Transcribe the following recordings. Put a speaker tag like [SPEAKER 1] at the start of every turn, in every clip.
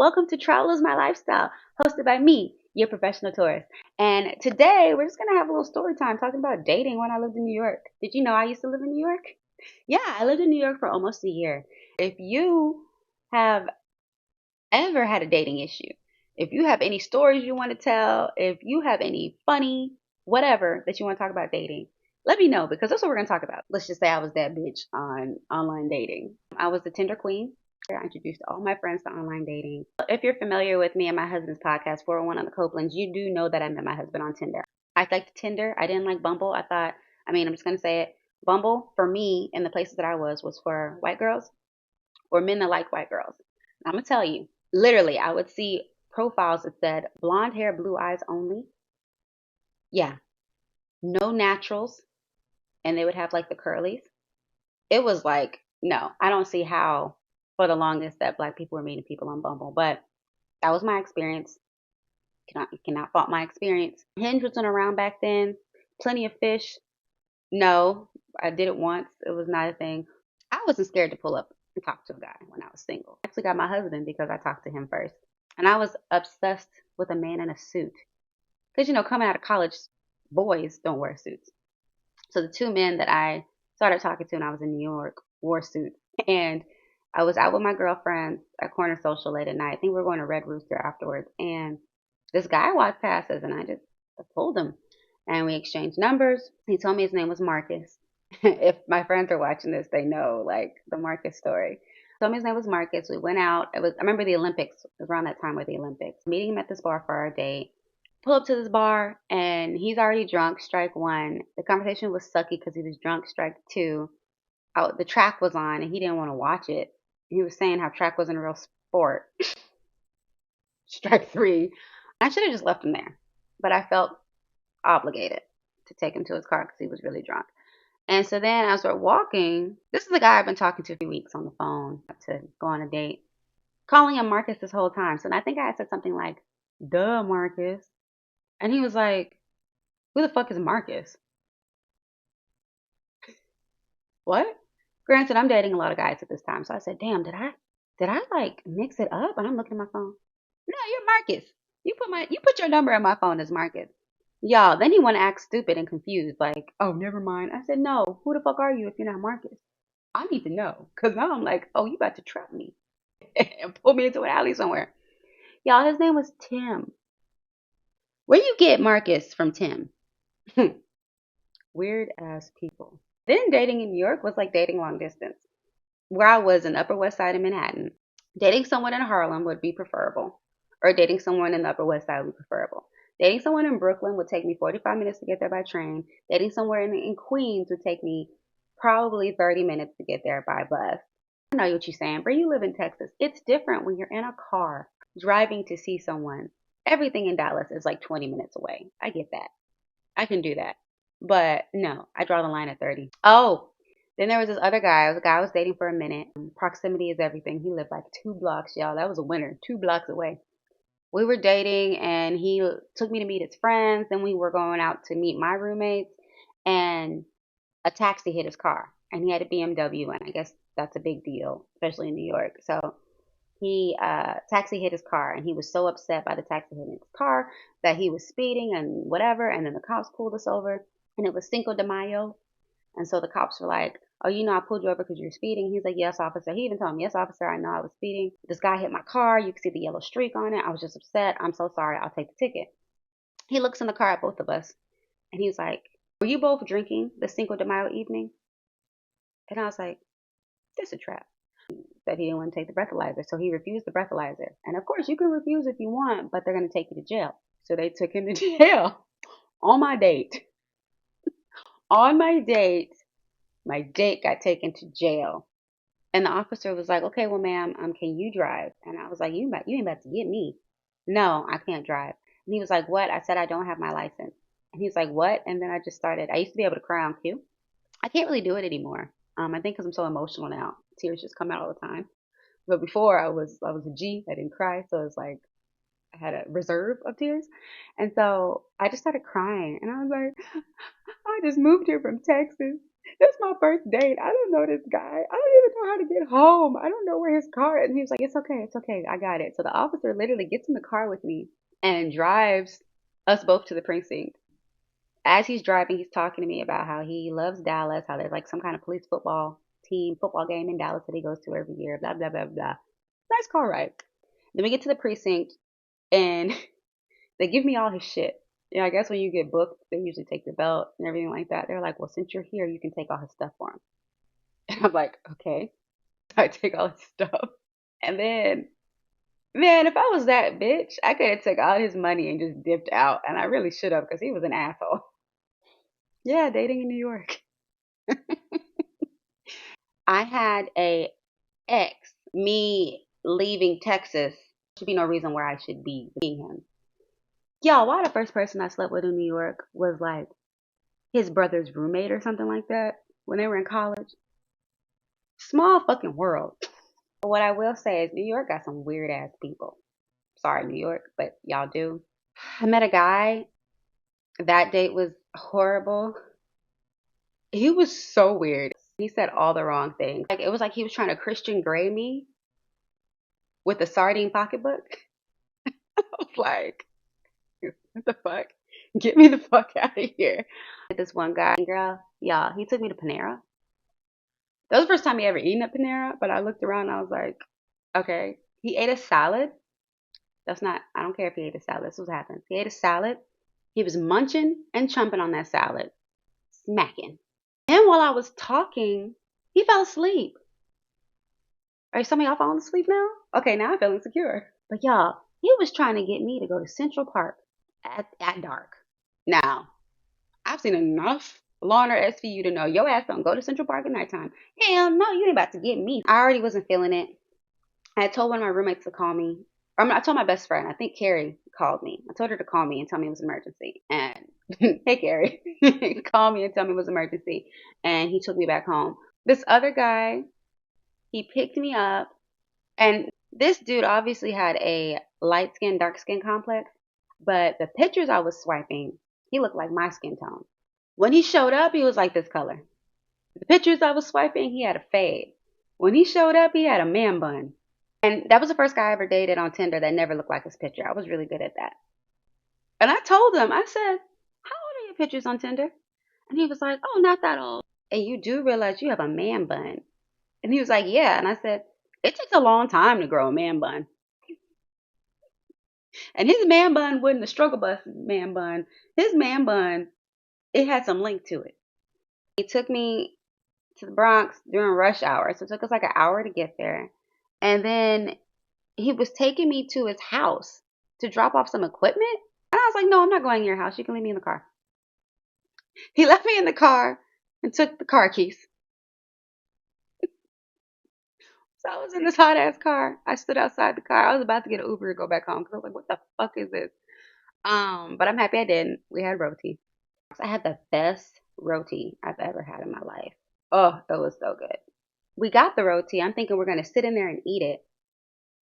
[SPEAKER 1] welcome to Travel is My Lifestyle, hosted by me, your professional tourist. And today we're just going to have a little story time talking about dating when I lived in New York. Did you know I used to live in New York? Yeah, I lived in New York for almost a year. If you have ever had a dating issue, if you have any stories you want to tell, if you have any funny, whatever that you want to talk about dating, let me know because that's what we're going to talk about. Let's just say I was that bitch on online dating. I was the Tinder Queen. I introduced all my friends to online dating. If you're familiar with me and my husband's podcast, 401 on the Copelands, you do know that I met my husband on Tinder. I liked Tinder. I didn't like Bumble. I'm just going to say it. Bumble, for me, in the places that I was for white girls or men that like white girls. I'm going to tell you, literally, I would see profiles that said blonde hair, blue eyes only. Yeah, no naturals. And they would have like the curlies. It was like, no, I don't see how for the longest that black people were meeting people on Bumble. But that was my experience. Cannot fault my experience. Hinge wasn't around back then. Plenty of fish. No, I did it once. It was not a thing. I wasn't scared to pull up and talk to a guy when I was single. I actually got my husband because I talked to him first. And I was obsessed with a man in a suit. Because, coming out of college, boys don't wear suits. So the two men that I started talking to when I was in New York wore suits. And I was out with my girlfriend at Corner Social late at night. I think we were going to Red Rooster afterwards. And this guy walked past us and I pulled him. And we exchanged numbers. He told me his name was Marcus. If my friends are watching this, they know like the Marcus story. He told me his name was Marcus. We went out. I remember the Olympics. It was around that time with the Olympics. Meeting him at this bar for our date. Pull up to this bar and he's already drunk. Strike one. The conversation was sucky because he was drunk. Strike two. The track was on and he didn't want to watch it. He was saying how track wasn't a real sport. Strike three. I should have just left him there, but I felt obligated to take him to his car because he was really drunk. And so then as we're walking, this is the guy I've been talking to for weeks on the phone to go on a date, calling him Marcus this whole time. So I think I had said something like, duh, Marcus. And he was like, who the fuck is Marcus? What? Granted, I'm dating a lot of guys at this time. So I said, damn, did I like mix it up? And I'm looking at my phone. No, you're Marcus. You put your number in my phone as Marcus. Y'all, then he want to act stupid and confused, like, oh, never mind. I said, no, who the fuck are you if you're not Marcus? I need to know. Cause now I'm like, oh, you about to trap me and pull me into an alley somewhere. Y'all, his name was Tim. Where you get Marcus from Tim? Weird ass people. Then dating in New York was like dating long distance. Where I was in the Upper West Side of Manhattan, dating someone in Harlem would be preferable, or dating someone in the Upper West Side would be preferable. Dating someone in Brooklyn would take me 45 minutes to get there by train. Dating somewhere in Queens would take me probably 30 minutes to get there by bus. I know what you're saying, but you live in Texas. It's different when you're in a car driving to see someone. Everything in Dallas is like 20 minutes away. I get that. I can do that. But no, I draw the line at 30. Oh, then there was this other guy. It was a guy I was dating for a minute. Proximity is everything. He lived like 2 blocks, y'all. That was a winner. 2 blocks away. We were dating and he took me to meet his friends. Then we were going out to meet my roommates and a taxi hit his car and he had a BMW. And I guess that's a big deal, especially in New York. So taxi hit his car and he was so upset by the taxi hitting his car that he was speeding and whatever. And then the cops pulled us over and it was Cinco de Mayo. And so the cops were like, oh, I pulled you over because you're speeding. He's like, yes, officer. He even told me, yes, officer, I know I was speeding. This guy hit my car. You can see the yellow streak on it. I was just upset. I'm so sorry. I'll take the ticket. He looks in the car at both of us and he's like, were you both drinking the Cinco de Mayo evening? And I was like, this a trap. That he didn't want to take the breathalyzer. So he refused the breathalyzer. And of course, you can refuse if you want, but they're going to take you to jail. So they took him to jail on my date. On my date got taken to jail. And the officer was like, okay, well, ma'am, can you drive? And I was like, you ain't about to get me. No, I can't drive. And he was like, what? I said, I don't have my license. And he's like, what? And then I used to be able to cry on cue. I can't really do it anymore. I think because I'm so emotional now. Tears just come out all the time. But before I was a G. I didn't cry. So it's like I had a reserve of tears. And so I just started crying. And I was like, I just moved here from Texas. That's my first date. I don't know this guy. I don't even know how to get home. I don't know where his car is. And he was like, it's okay. I got it. So the officer literally gets in the car with me and drives us both to the precinct. As he's driving, he's talking to me about how he loves Dallas, how there's like some kind of police football team, football game in Dallas that he goes to every year, blah, blah, blah, blah. Nice car ride. Then we get to the precinct and they give me all his shit. Yeah, I guess when you get booked, they usually take your belt and everything like that. They're like, well, since you're here, you can take all his stuff for him. And I'm like, okay. So I take all his stuff. And then, man, if I was that bitch, I could have took all his money and just dipped out. And I really should have because he was an asshole. Yeah, dating in New York. I had a ex, me leaving Texas. Should be no reason where I should be seeing him. Y'all, why the first person I slept with in New York was like his brother's roommate or something like that when they were in college. Small fucking world. But what I will say is New York got some weird ass people. Sorry, New York, but y'all do. I met a guy. That date was horrible. He was so weird. He said all the wrong things. Like it was like he was trying to Christian Grey me with a sardine pocketbook. I was like, what the fuck? Get me the fuck out of here. This one guy, girl, y'all, he took me to Panera. That was the first time he ever eaten at Panera, but I looked around and I was like, okay. He ate a salad. That's not, I don't care if he ate a salad. This is what happens. He ate a salad. He was munching and chomping on that salad, smacking. And while I was talking, he fell asleep. Are some of y'all falling asleep now? Okay, now I feel insecure. But y'all, he was trying to get me to go to Central Park at dark. Now, I've seen enough Law and Order SVU to know your ass don't go to Central Park at nighttime. Hell no, you ain't about to get me. I already wasn't feeling it. I told one of my roommates to call me. I told my best friend, I think Carrie called me. I told her to call me and tell me it was an emergency. And hey, Carrie, call me and tell me it was an emergency. And he took me back home. This other guy, he picked me up. And this dude obviously had a light skin, dark skin complex. But the pictures I was swiping, he looked like my skin tone. When he showed up, he was like this color. The pictures I was swiping, he had a fade. When he showed up, he had a man bun. And that was the first guy I ever dated on Tinder that never looked like his picture. I was really good at that. And I told him, I said, how old are your pictures on Tinder? And he was like, oh, not that old. And you do realize you have a man bun. And he was like, yeah. And I said, it takes a long time to grow a man bun. And his man bun wasn't a struggle bus man bun. His man bun, it had some length to it. He took me to the Bronx during rush hour. So it took us like an hour to get there. And then he was taking me to his house to drop off some equipment. And I was like, no, I'm not going to your house. You can leave me in the car. He left me in the car and took the car keys. So I was in this hot ass car. I stood outside the car. I was about to get an Uber to go back home because I was like, what the fuck is this? But I'm happy I didn't. We had roti. I had the best roti I've ever had in my life. Oh, it was so good. We got the roti. I'm thinking we're going to sit in there and eat it.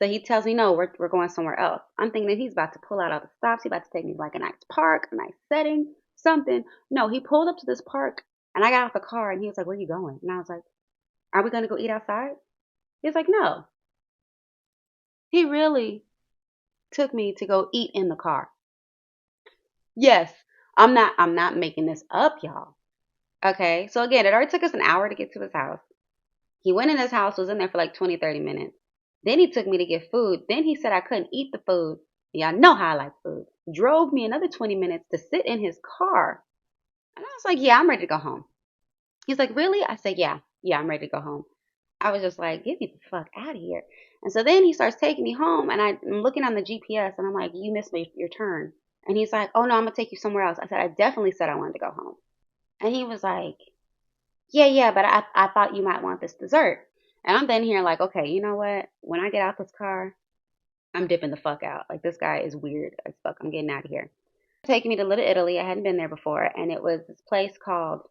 [SPEAKER 1] So he tells me, no, we're going somewhere else. I'm thinking that he's about to pull out all the stops. He's about to take me to like a nice park, a nice setting, something. No, he pulled up to this park and I got out the car and he was like, where are you going? And I was like, are we going to go eat outside? He was like, no. He really took me to go eat in the car. Yes, I'm not making this up, y'all. Okay. So again, it already took us an hour to get to his house. He went in his house, was in there for like 20, 30 minutes. Then he took me to get food. Then he said I couldn't eat the food. Y'all know how I like food. Drove me another 20 minutes to sit in his car. And I was like, yeah, I'm ready to go home. He's like, really? I said, yeah. Yeah, I'm ready to go home. I was just like, get me the fuck out of here. And so then he starts taking me home. And I'm looking on the GPS. And I'm like, you missed your turn. And he's like, oh, no, I'm going to take you somewhere else. I said, I definitely said I wanted to go home. And he was like, yeah, but I thought you might want this dessert. And I'm then here like, okay, you know what? When I get out this car, I'm dipping the fuck out. Like, this guy is weird as fuck. I'm getting out of here. Taking me to Little Italy. I hadn't been there before. And it was this place called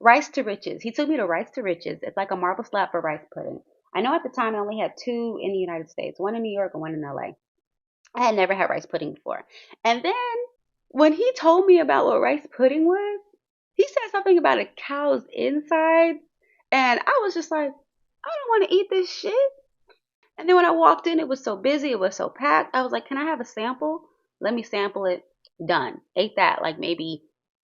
[SPEAKER 1] Rice to Riches. He took me to Rice to Riches. It's like a marble slab for rice pudding. I know at the time I only had two in the United States, one in New York and one in LA. I had never had rice pudding before. And then when he told me about what rice pudding was, something about a cow's inside, and I was just like, I don't want to eat this shit. And then when I walked in, it was so busy, it was so packed. I was like, can I have a sample? Let me sample it. Done. Ate that like maybe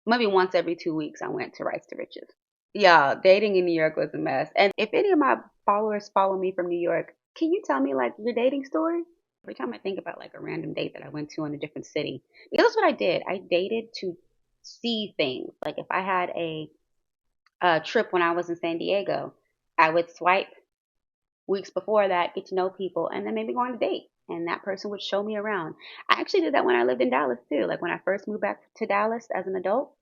[SPEAKER 1] once every 2 weeks. I went to Rice to Riches. Yeah, dating in New York was a mess. And if any of my followers follow me from New York, can you tell me like your dating story? Every time I think about like a random date that I went to in a different city, because that's what I did. I dated to see things. Like if I had a trip when I was in San Diego, I would swipe weeks before that, get to know people, and then maybe go on a date. And that person would show me around. I actually did that when I lived in Dallas too. Like when I first moved back to Dallas as an adult,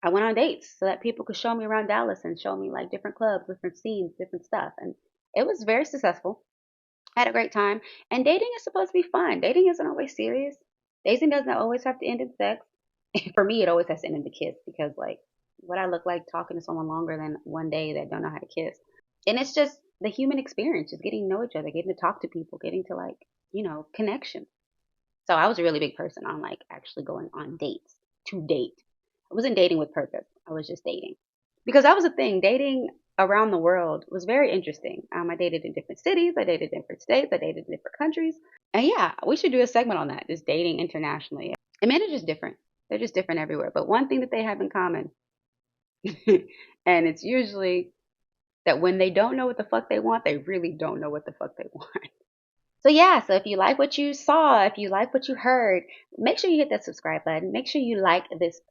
[SPEAKER 1] I went on dates so that people could show me around Dallas and show me like different clubs, different scenes, different stuff. And it was very successful. I had a great time. And dating is supposed to be fun. Dating isn't always serious. Dating doesn't always have to end in sex. For me, it always has to end in the kiss because like what I look like talking to someone longer than one day that don't know how to kiss. And it's just the human experience, just getting to know each other, getting to talk to people, getting to like, connection. So I was a really big person on like actually going on dates to date. I wasn't dating with purpose. I was just dating. Because that was the thing. Dating around the world was very interesting. I dated in different cities. I dated in different states. I dated in different countries. And yeah, we should do a segment on that, just dating internationally. And men are just different. They're just different everywhere. But one thing that they have in common, and it's usually that when they don't know what the fuck they want, they really don't know what the fuck they want. So yeah, so if you like what you saw, if you like what you heard, make sure you hit that subscribe button. Make sure you like this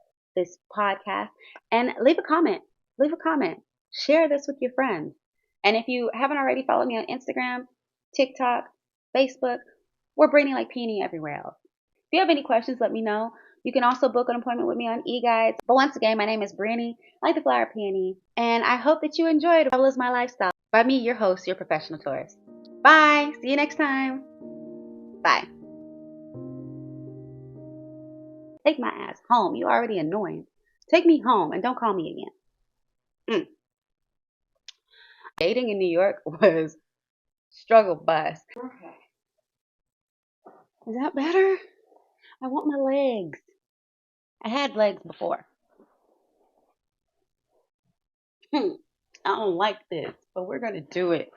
[SPEAKER 1] podcast and leave a comment. Leave a comment. Share this with your friends. And if you haven't already, follow me on Instagram, TikTok, Facebook. We're Briony like Peony everywhere else. If you have any questions, let me know. You can also book an appointment with me on eGuides. But once again, my name is Briony, like the flower peony, and I hope that you enjoyed Travel is My Lifestyle by me, your host, your professional tourist. Bye. See you next time. Bye. Take my ass home. You already annoying. Take me home and don't call me again. Dating in New York was struggle bus. Okay. Is that better? I want my legs. I had legs before. I don't like this, but we're going to do it.